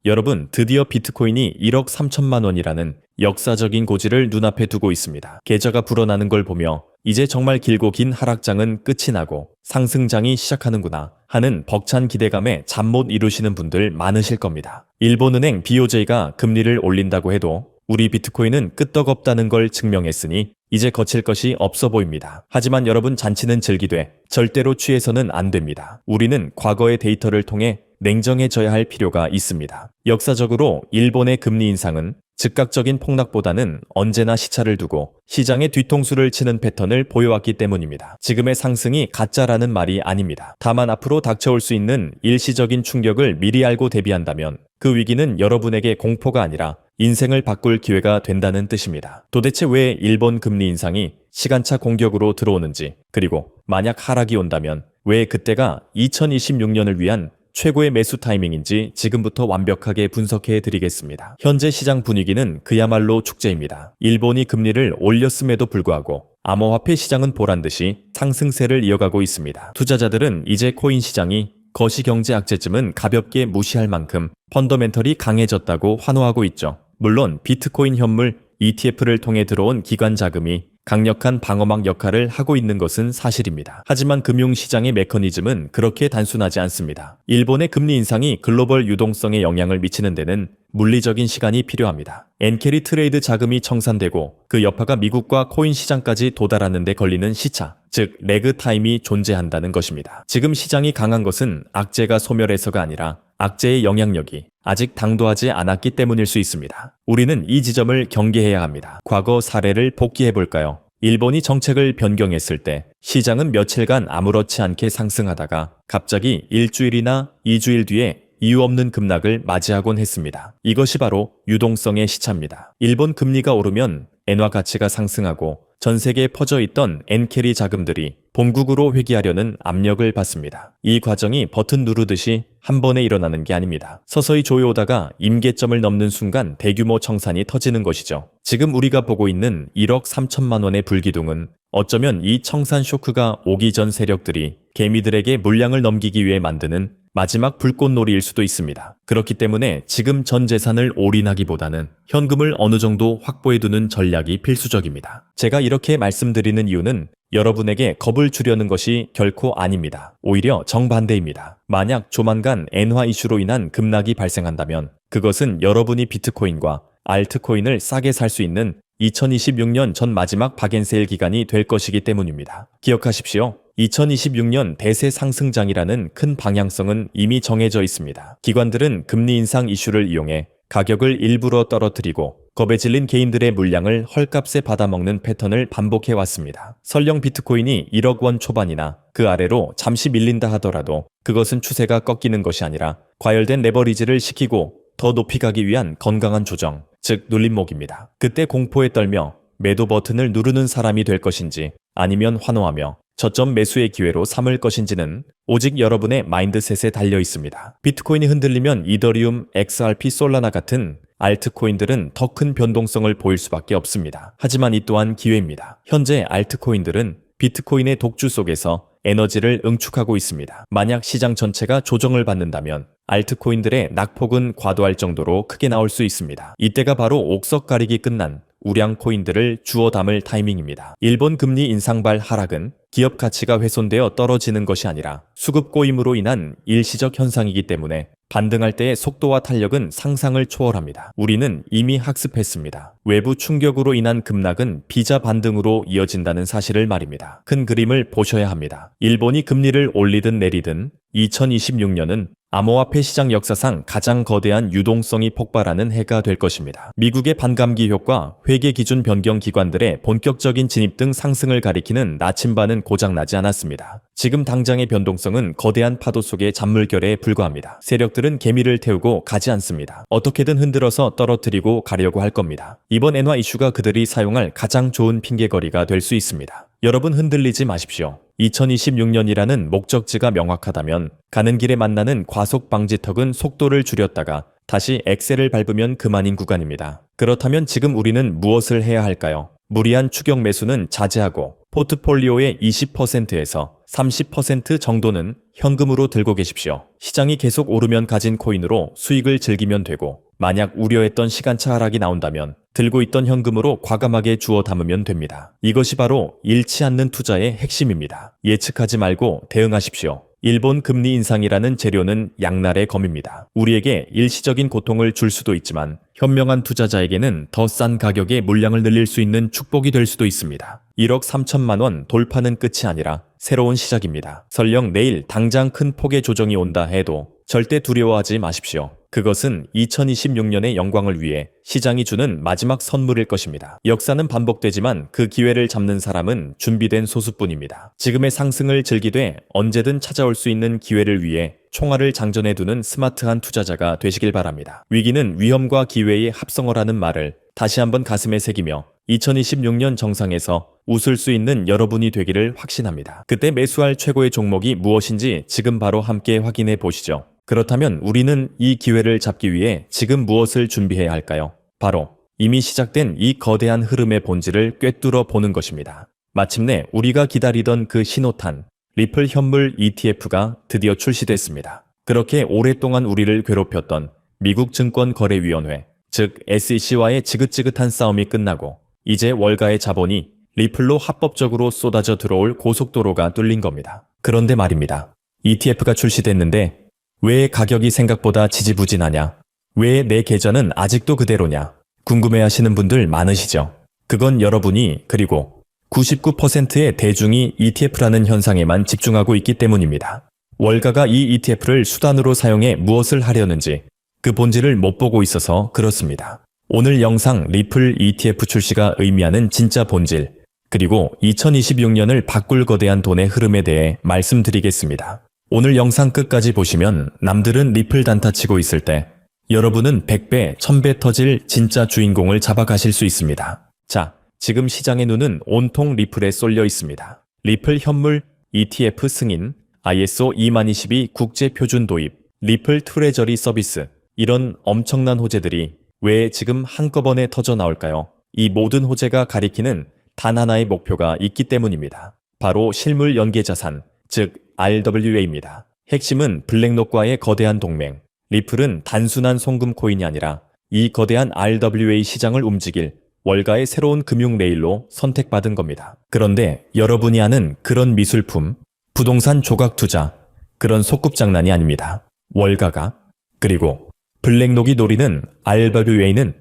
여러분, 드디어 비트코인이 1억 3천만 원이라는 역사적인 고지를 눈앞에 두고 있습니다. 계좌가 불어나는 걸 보며 이제 정말 길고 긴 하락장은 끝이 나고 상승장이 시작하는구나 하는 벅찬 기대감에 잠 못 이루시는 분들 많으실 겁니다. 일본은행 BOJ가 금리를 올린다고 해도 우리 비트코인은 끄떡없다는 걸 증명했으니 이제 거칠 것이 없어 보입니다. 하지만 여러분, 잔치는 즐기되 절대로 취해서는 안 됩니다. 우리는 과거의 데이터를 통해 냉정해져야 할 필요가 있습니다. 역사적으로 일본의 금리 인상은 즉각적인 폭락보다는 언제나 시차를 두고 시장의 뒤통수를 치는 패턴을 보여왔기 때문입니다. 지금의 상승이 가짜라는 말이 아닙니다. 다만 앞으로 닥쳐올 수 있는 일시적인 충격을 미리 알고 대비한다면 그 위기는 여러분에게 공포가 아니라 인생을 바꿀 기회가 된다는 뜻입니다. 도대체 왜 일본 금리 인상이 시간차 공격으로 들어오는지, 그리고 만약 하락이 온다면 왜 그때가 2026년을 위한 최고의 매수 타이밍인지 지금부터 완벽하게 분석해 드리겠습니다. 현재 시장 분위기는 그야말로 축제입니다. 일본이 금리를 올렸음에도 불구하고 암호화폐 시장은 보란듯이 상승세를 이어가고 있습니다. 투자자들은 이제 코인 시장이 거시경제 악재쯤은 가볍게 무시할 만큼 펀더멘털이 강해졌다고 환호하고 있죠. 물론 비트코인 현물 ETF를 통해 들어온 기관 자금이 강력한 방어막 역할을 하고 있는 것은 사실입니다. 하지만 금융시장의 메커니즘은 그렇게 단순하지 않습니다. 일본의 금리 인상이 글로벌 유동성에 영향을 미치는 데는 물리적인 시간이 필요합니다. 엔캐리 트레이드 자금이 청산되고 그 여파가 미국과 코인 시장까지 도달하는 데 걸리는 시차, 즉 레그 타임이 존재한다는 것입니다. 지금 시장이 강한 것은 악재가 소멸해서가 아니라 악재의 영향력이 아직 당도하지 않았기 때문일 수 있습니다. 우리는 이 지점을 경계해야 합니다. 과거 사례를 복기해 볼까요? 일본이 정책을 변경했을 때 시장은 며칠간 아무렇지 않게 상승하다가 갑자기 일주일이나 2주일 뒤에 이유 없는 급락을 맞이하곤 했습니다. 이것이 바로 유동성의 시차입니다. 일본 금리가 오르면 엔화 가치가 상승하고 전 세계에 퍼져 있던 엔캐리 자금들이 본국으로 회귀하려는 압력을 받습니다. 이 과정이 버튼 누르듯이 한 번에 일어나는 게 아닙니다. 서서히 조여오다가 임계점을 넘는 순간 대규모 청산이 터지는 것이죠. 지금 우리가 보고 있는 1억 3천만 원의 불기둥은 어쩌면 이 청산 쇼크가 오기 전 세력들이 개미들에게 물량을 넘기기 위해 만드는 마지막 불꽃놀이일 수도 있습니다. 그렇기 때문에 지금 전 재산을 올인하기보다는 현금을 어느 정도 확보해두는 전략이 필수적입니다. 제가 이렇게 말씀드리는 이유는 여러분에게 겁을 주려는 것이 결코 아닙니다. 오히려 정반대입니다. 만약 조만간 엔화 이슈로 인한 급락이 발생한다면 그것은 여러분이 비트코인과 알트코인을 싸게 살 수 있는 2026년 전 마지막 박앤세일 기간이 될 것이기 때문입니다. 기억하십시오. 2026년 대세 상승장이라는 큰 방향성은 이미 정해져 있습니다. 기관들은 금리 인상 이슈를 이용해 가격을 일부러 떨어뜨리고 겁에 질린 개인들의 물량을 헐값에 받아먹는 패턴을 반복해 왔습니다. 설령 비트코인이 1억 원 초반이나 그 아래로 잠시 밀린다 하더라도 그것은 추세가 꺾이는 것이 아니라 과열된 레버리지를 시키고 더 높이 가기 위한 건강한 조정, 즉 눌림목입니다. 그때 공포에 떨며 매도 버튼을 누르는 사람이 될 것인지 아니면 환호하며 저점 매수의 기회로 삼을 것인지는 오직 여러분의 마인드셋에 달려 있습니다. 비트코인이 흔들리면 이더리움, XRP, 솔라나 같은 알트코인들은 더 큰 변동성을 보일 수밖에 없습니다. 하지만 이 또한 기회입니다. 현재 알트코인들은 비트코인의 독주 속에서 에너지를 응축하고 있습니다. 만약 시장 전체가 조정을 받는다면 알트코인들의 낙폭은 과도할 정도로 크게 나올 수 있습니다. 이때가 바로 옥석 가리기 끝난 우량 코인들을 주워 담을 타이밍입니다. 일본 금리 인상발 하락은 기업 가치가 훼손되어 떨어지는 것이 아니라 수급 고임으로 인한 일시적 현상이기 때문에 반등할 때의 속도와 탄력은 상상을 초월합니다. 우리는 이미 학습했습니다. 외부 충격으로 인한 급락은 비자 반등으로 이어진다는 사실을 말입니다. 큰 그림을 보셔야 합니다. 일본이 금리를 올리든 내리든 2026년은 암호화폐 시장 역사상 가장 거대한 유동성이 폭발하는 해가 될 것입니다. 미국의 반감기 효과, 회계 기준 변경 기관들의 본격적인 진입 등 상승을 가리키는 나침반은 고장나지 않았습니다. 지금 당장의 변동성은 거대한 파도 속의 잔물결에 불과합니다. 세력들은 개미를 태우고 가지 않습니다. 어떻게든 흔들어서 떨어뜨리고 가려고 할 겁니다. 이번 엔화 이슈가 그들이 사용할 가장 좋은 핑계거리가 될 수 있습니다. 여러분, 흔들리지 마십시오. 2026년이라는 목적지가 명확하다면 가는 길에 만나는 과속 방지턱은 속도를 줄였다가 다시 엑셀을 밟으면 그만인 구간입니다. 그렇다면 지금 우리는 무엇을 해야 할까요? 무리한 추격 매수는 자제하고 포트폴리오의 20%에서 30% 정도는 현금으로 들고 계십시오. 시장이 계속 오르면 가진 코인으로 수익을 즐기면 되고, 만약 우려했던 시간차 하락이 나온다면 들고 있던 현금으로 과감하게 주워 담으면 됩니다. 이것이 바로 잃지 않는 투자의 핵심입니다. 예측하지 말고 대응하십시오. 일본 금리 인상이라는 재료는 양날의 검입니다. 우리에게 일시적인 고통을 줄 수도 있지만 현명한 투자자에게는 더 싼 가격에 물량을 늘릴 수 있는 축복이 될 수도 있습니다. 1억 3천만 원 돌파는 끝이 아니라 새로운 시작입니다. 설령 내일 당장 큰 폭의 조정이 온다 해도 절대 두려워하지 마십시오. 그것은 2026년의 영광을 위해 시장이 주는 마지막 선물일 것입니다. 역사는 반복되지만 그 기회를 잡는 사람은 준비된 소수뿐입니다. 지금의 상승을 즐기되 언제든 찾아올 수 있는 기회를 위해 총알을 장전해 두는 스마트한 투자자가 되시길 바랍니다. 위기는 위험과 기회의 합성어라는 말을 다시 한번 가슴에 새기며 2026년 정상에서 웃을 수 있는 여러분이 되기를 확신합니다. 그때 매수할 최고의 종목이 무엇인지 지금 바로 함께 확인해 보시죠. 그렇다면 우리는 이 기회를 잡기 위해 지금 무엇을 준비해야 할까요? 바로 이미 시작된 이 거대한 흐름의 본질을 꿰뚫어 보는 것입니다. 마침내 우리가 기다리던 그 신호탄, 리플 현물 ETF가 드디어 출시됐습니다. 그렇게 오랫동안 우리를 괴롭혔던 미국 증권거래위원회, 즉 SEC와의 지긋지긋한 싸움이 끝나고 이제 월가의 자본이 리플로 합법적으로 쏟아져 들어올 고속도로가 뚫린 겁니다. 그런데 말입니다. ETF가 출시됐는데 왜 가격이 생각보다 지지부진하냐? 왜 내 계좌는 아직도 그대로냐? 궁금해하시는 분들 많으시죠? 그건 여러분이 그리고 99%의 대중이 ETF라는 현상에만 집중하고 있기 때문입니다. 월가가 이 ETF를 수단으로 사용해 무엇을 하려는지 그 본질을 못 보고 있어서 그렇습니다. 오늘 영상 리플 ETF 출시가 의미하는 진짜 본질, 그리고 2026년을 바꿀 거대한 돈의 흐름에 대해 말씀드리겠습니다. 오늘 영상 끝까지 보시면 남들은 리플 단타치고 있을 때 여러분은 100배, 1000배 터질 진짜 주인공을 잡아가실 수 있습니다. 자, 지금 시장의 눈은 온통 리플에 쏠려 있습니다. 리플 현물 ETF 승인, ISO 2022 국제 표준 도입, 리플 트레저리 서비스, 이런 엄청난 호재들이 왜 지금 한꺼번에 터져 나올까요? 이 모든 호재가 가리키는 단 하나의 목표가 있기 때문입니다. 바로 실물 연계 자산, 즉 RWA입니다. 핵심은 블랙록과의 거대한 동맹. 리플은 단순한 송금 코인이 아니라 이 거대한 RWA 시장을 움직일 월가의 새로운 금융 레일로 선택받은 겁니다. 그런데 여러분이 아는 그런 미술품, 부동산 조각 투자, 그런 소꿉장난이 아닙니다. 월가가, 그리고 블랙록이 노리는 RWA는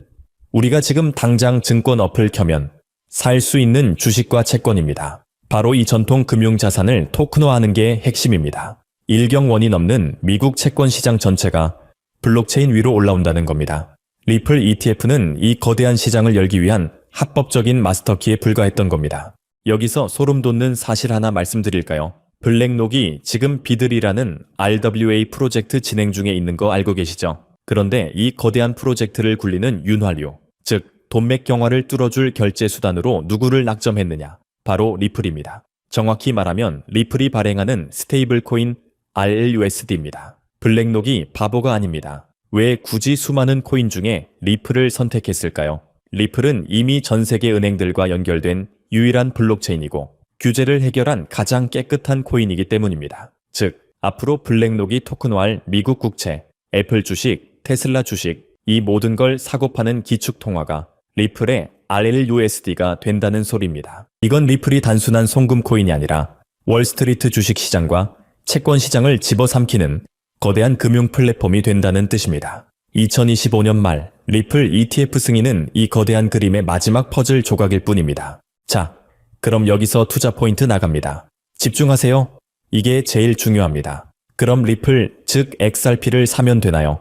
우리가 지금 당장 증권 어플 켜면 살 수 있는 주식과 채권입니다. 바로 이 전통 금융자산을 토큰화하는 게 핵심입니다. 1경원이 넘는 미국 채권 시장 전체가 블록체인 위로 올라온다는 겁니다. 리플 ETF는 이 거대한 시장을 열기 위한 합법적인 마스터키에 불과했던 겁니다. 여기서 소름 돋는 사실 하나 말씀드릴까요? 블랙록이 지금 비들이라는 RWA 프로젝트 진행 중에 있는 거 알고 계시죠? 그런데 이 거대한 프로젝트를 굴리는 윤활유, 즉 돈맥 경화를 뚫어줄 결제 수단으로 누구를 낙점했느냐? 바로 리플입니다. 정확히 말하면 리플이 발행하는 스테이블 코인 RLUSD입니다. 블랙록이 바보가 아닙니다. 왜 굳이 수많은 코인 중에 리플을 선택했을까요? 리플은 이미 전 세계 은행들과 연결된 유일한 블록체인이고 규제를 해결한 가장 깨끗한 코인이기 때문입니다. 즉, 앞으로 블랙록이 토큰화할 미국 국채, 애플 주식, 테슬라 주식, 이 모든 걸 사고 파는 기축 통화가 리플의 RLUSD가 된다는 소리입니다. 이건 리플이 단순한 송금 코인이 아니라 월스트리트 주식 시장과 채권 시장을 집어삼키는 거대한 금융 플랫폼이 된다는 뜻입니다. 2025년 말 리플 ETF 승인은 이 거대한 그림의 마지막 퍼즐 조각일 뿐입니다. 자, 그럼 여기서 투자 포인트 나갑니다. 집중하세요. 이게 제일 중요합니다. 그럼 리플, 즉 XRP를 사면 되나요?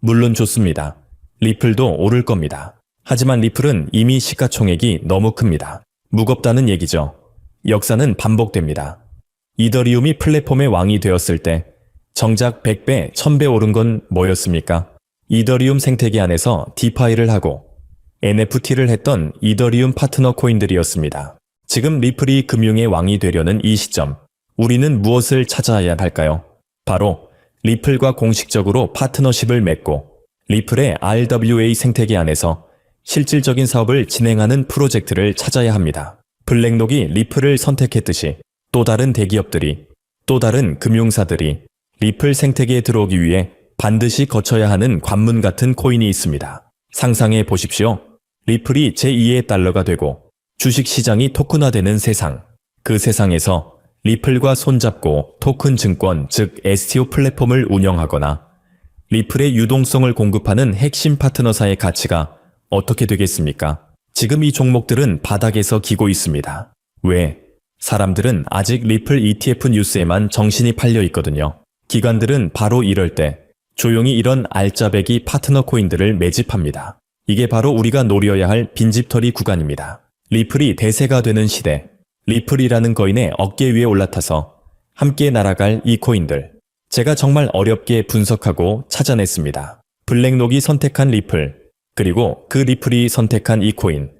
물론 좋습니다. 리플도 오를 겁니다. 하지만 리플은 이미 시가총액이 너무 큽니다. 무겁다는 얘기죠. 역사는 반복됩니다. 이더리움이 플랫폼의 왕이 되었을 때 정작 100배, 1000배 오른 건 뭐였습니까? 이더리움 생태계 안에서 디파이를 하고 NFT를 했던 이더리움 파트너 코인들이었습니다. 지금 리플이 금융의 왕이 되려는 이 시점, 우리는 무엇을 찾아야 할까요? 바로 리플과 공식적으로 파트너십을 맺고 리플의 RWA 생태계 안에서 실질적인 사업을 진행하는 프로젝트를 찾아야 합니다. 블랙록이 리플을 선택했듯이 또 다른 대기업들이, 또 다른 금융사들이 리플 생태계에 들어오기 위해 반드시 거쳐야 하는 관문 같은 코인이 있습니다. 상상해 보십시오. 리플이 제2의 달러가 되고 주식시장이 토큰화되는 세상. 그 세상에서 리플과 손잡고 토큰 증권 즉 STO 플랫폼을 운영하거나 리플의 유동성을 공급하는 핵심 파트너사의 가치가 어떻게 되겠습니까? 지금 이 종목들은 바닥에서 기고 있습니다. 왜? 사람들은 아직 리플 ETF 뉴스에만 정신이 팔려 있거든요. 기관들은 바로 이럴 때 조용히 이런 알짜배기 파트너 코인들을 매집합니다. 이게 바로 우리가 노려야 할 빈집털이 구간입니다. 리플이 대세가 되는 시대, 리플이라는 거인의 어깨 위에 올라타서 함께 날아갈 이 코인들. 제가 정말 어렵게 분석하고 찾아냈습니다. 블랙록이 선택한 리플, 그리고 그 리플이 선택한 이 코인.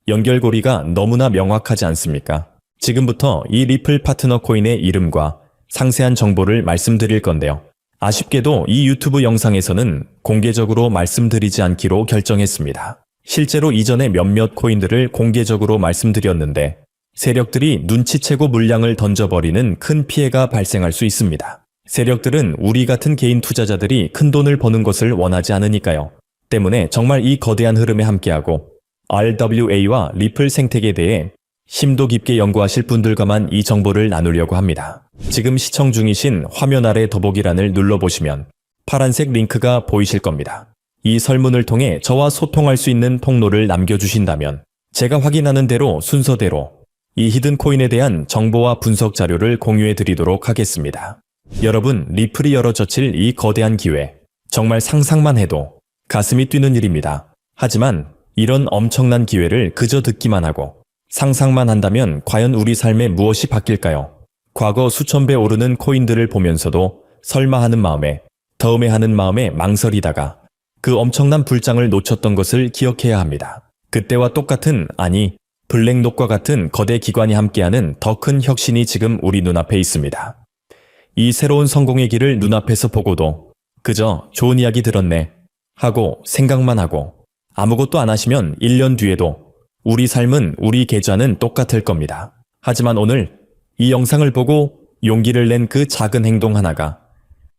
연결고리가 너무나 명확하지 않습니까? 지금부터 이 리플 파트너 코인의 이름과 상세한 정보를 말씀드릴 건데요. 아쉽게도 이 유튜브 영상에서는 공개적으로 말씀드리지 않기로 결정했습니다. 실제로 이전에 몇몇 코인들을 공개적으로 말씀드렸는데 세력들이 눈치채고 물량을 던져버리는 큰 피해가 발생할 수 있습니다. 세력들은 우리 같은 개인 투자자들이 큰 돈을 버는 것을 원하지 않으니까요. 때문에 정말 이 거대한 흐름에 함께하고 RWA와 리플 생태계에 대해 심도 깊게 연구하실 분들과만 이 정보를 나누려고 합니다. 지금 시청 중이신 화면 아래 더보기란을 눌러보시면 파란색 링크가 보이실 겁니다. 이 설문을 통해 저와 소통할 수 있는 통로를 남겨주신다면 제가 확인하는 대로 순서대로 이 히든 코인에 대한 정보와 분석 자료를 공유해 드리도록 하겠습니다. 여러분, 리플이 열어젖힐 이 거대한 기회, 정말 상상만 해도 가슴이 뛰는 일입니다. 하지만 이런 엄청난 기회를 그저 듣기만 하고 상상만 한다면 과연 우리 삶에 무엇이 바뀔까요? 과거 수천 배 오르는 코인들을 보면서도 설마 하는 마음에, 다음에 하는 마음에 망설이다가 그 엄청난 불장을 놓쳤던 것을 기억해야 합니다. 그때와 똑같은, 아니 블랙록과 같은 거대 기관이 함께하는 더 큰 혁신이 지금 우리 눈앞에 있습니다. 이 새로운 성공의 길을 눈앞에서 보고도 그저 좋은 이야기 들었네 하고 생각만 하고 아무것도 안 하시면 1년 뒤에도 우리 삶은, 우리 계좌는 똑같을 겁니다. 하지만 오늘 이 영상을 보고 용기를 낸 그 작은 행동 하나가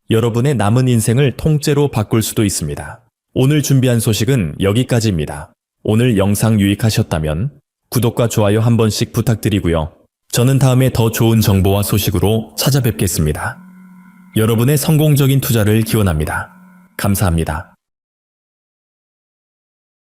여러분의 남은 인생을 통째로 바꿀 수도 있습니다. 오늘 준비한 소식은 여기까지입니다. 오늘 영상 유익하셨다면 구독과 좋아요 한 번씩 부탁드리고요. 저는 다음에 더 좋은 정보와 소식으로 찾아뵙겠습니다. 여러분의 성공적인 투자를 기원합니다. 감사합니다.